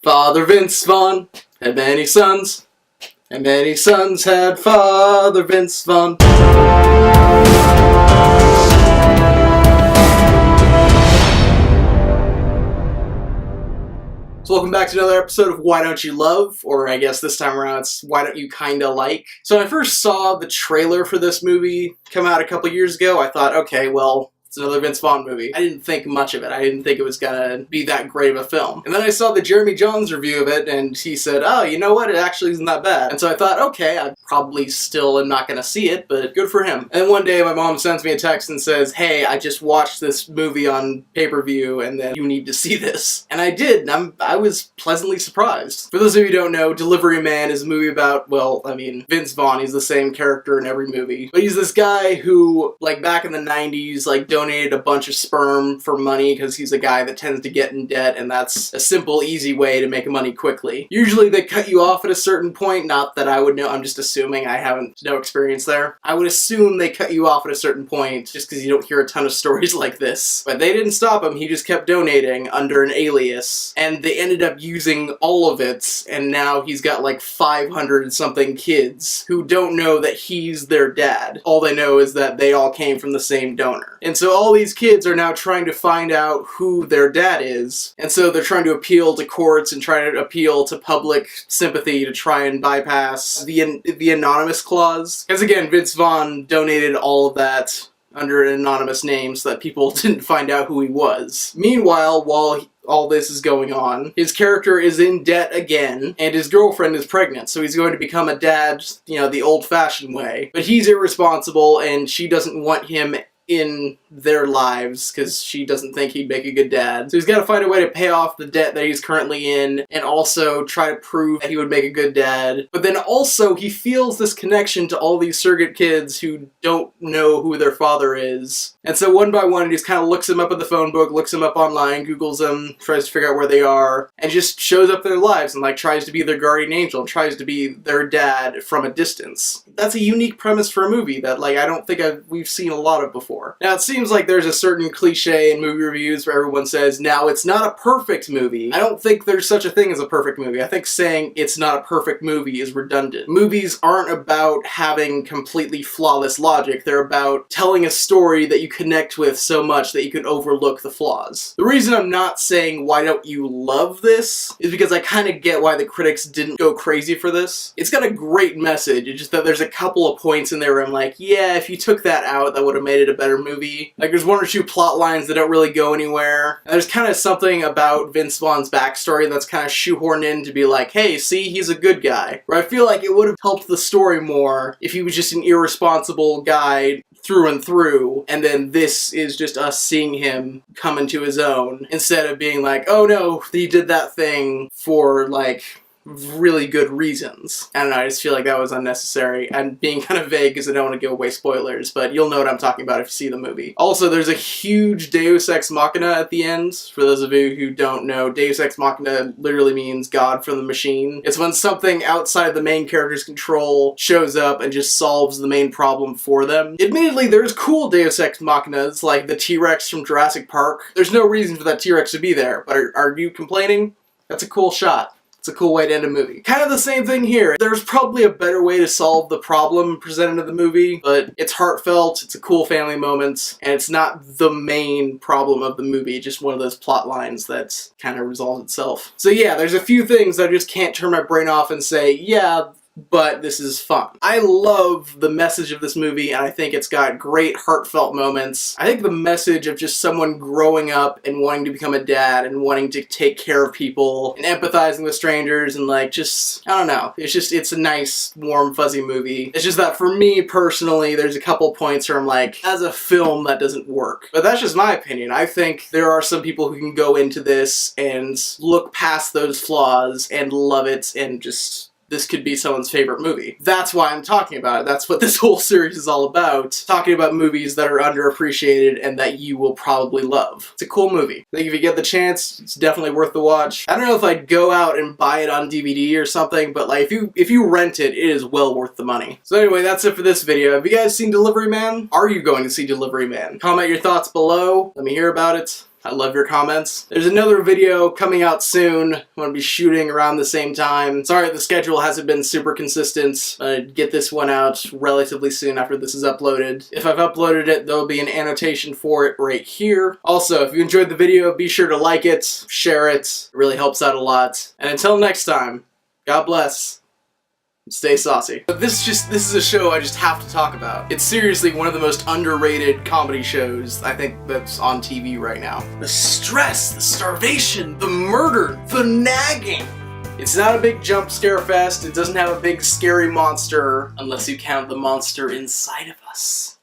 Father Vince Vaughn had many sons, and many sons had Father Vince Vaughn. So welcome back to another episode of Why Don't You Love? Or I guess this time around it's Why Don't You Kinda Like? So when I first saw the trailer for this movie come out a couple years ago, I thought, okay, well, it's another Vince Vaughn movie. I didn't think much of it. I didn't think it was gonna be that great of a film. And then I saw the Jeremy Jahns review of it, and he said, oh, you know what, it actually isn't that bad. And so I thought, okay, I probably still am not gonna see it, but good for him. And then one day my mom sends me a text and says, hey, I just watched this movie on pay-per-view, and then you need to see this. And I did, and I was pleasantly surprised. For those of you who don't know, Delivery Man is a movie about, well, I mean, Vince Vaughn. He's the same character in every movie. But he's this guy who, like, back in the 90s, like, donated a bunch of sperm for money because he's a guy that tends to get in debt, and that's a simple, easy way to make money quickly. Usually they cut you off at a certain point, not that I would know, I'm just assuming, I haven't no experience there. I would assume they cut you off at a certain point just because you don't hear a ton of stories like this. But they didn't stop him, he just kept donating under an alias, and they ended up using all of it, and now he's got like 500 something kids who don't know that he's their dad. All they know is that they all came from the same donor. And so all these kids are now trying to find out who their dad is, and so they're trying to appeal to courts and trying to appeal to public sympathy to try and bypass the anonymous clause. Because again, Vince Vaughn donated all of that under an anonymous name so that people didn't find out who he was. Meanwhile, while all this is going on, his character is in debt again, and his girlfriend is pregnant, so he's going to become a dad, you know, the old-fashioned way. But he's irresponsible, and she doesn't want him in their lives because she doesn't think he'd make a good dad. So he's got to find a way to pay off the debt that he's currently in and also try to prove that he would make a good dad. But then also he feels this connection to all these surrogate kids who don't know who their father is. And so one by one he just kind of looks them up in the phone book, looks them up online, Googles them, tries to figure out where they are, and just shows up in their lives and like tries to be their guardian angel, tries to be their dad from a distance. That's a unique premise for a movie that like I don't think we've seen a lot of before. Now, it seems like there's a certain cliche in movie reviews where everyone says, now, it's not a perfect movie. I don't think there's such a thing as a perfect movie. I think saying it's not a perfect movie is redundant. Movies aren't about having completely flawless logic. They're about telling a story that you connect with so much that you can overlook the flaws. The reason I'm not saying why don't you love this is because I kind of get why the critics didn't go crazy for this. It's got a great message. It's just that there's a couple of points in there where I'm like, yeah, if you took that out, that would have made it a better movie. Like, there's one or two plot lines that don't really go anywhere. And there's kind of something about Vince Vaughn's backstory that's kind of shoehorned in to be like, hey, see, he's a good guy. Where I feel like it would have helped the story more if he was just an irresponsible guy through and through, and then this is just us seeing him come into his own, instead of being like, oh no, he did that thing for, like, really good reasons. I don't know, I just feel like that was unnecessary. I'm being kind of vague because I don't want to give away spoilers, but you'll know what I'm talking about if you see the movie. Also, there's a huge Deus Ex Machina at the end. For those of you who don't know, Deus Ex Machina literally means God from the machine. It's when something outside the main character's control shows up and just solves the main problem for them. Admittedly, there's cool Deus Ex Machinas, like the T-Rex from Jurassic Park. There's no reason for that T-Rex to be there, but are you complaining? That's a cool shot. It's a cool way to end a movie. Kind of the same thing here. There's probably a better way to solve the problem presented in the movie, but it's heartfelt, it's a cool family moment, and it's not the main problem of the movie, just one of those plot lines that kind of resolves itself. So yeah, there's a few things that I just can't turn my brain off and say, yeah, but this is fun. I love the message of this movie, and I think it's got great heartfelt moments. I think the message of just someone growing up and wanting to become a dad and wanting to take care of people and empathizing with strangers and like just, I don't know, it's a nice, warm, fuzzy movie. It's just that for me personally, there's a couple points where I'm like, as a film, that doesn't work. But that's just my opinion. I think there are some people who can go into this and look past those flaws and love it and just this could be someone's favorite movie. That's why I'm talking about it. That's what this whole series is all about. Talking about movies that are underappreciated and that you will probably love. It's a cool movie. I think if you get the chance, it's definitely worth the watch. I don't know if I'd go out and buy it on DVD or something, but like if you rent it, it is well worth the money. So anyway, that's it for this video. Have you guys seen Delivery Man? Are you going to see Delivery Man? Comment your thoughts below. Let me hear about it. I love your comments. There's another video coming out soon. I'm going to be shooting around the same time. Sorry the schedule hasn't been super consistent. Get this one out relatively soon after this is uploaded. If I've uploaded it, there'll be an annotation for it right here. Also, if you enjoyed the video, be sure to like it, share it. It really helps out a lot. And until next time, God bless. Stay saucy. But this is a show I just have to talk about. It's seriously one of the most underrated comedy shows I think that's on TV right now. The stress, the starvation, the murder, the nagging. It's not a big jump scare fest. It doesn't have a big scary monster unless you count the monster inside of us.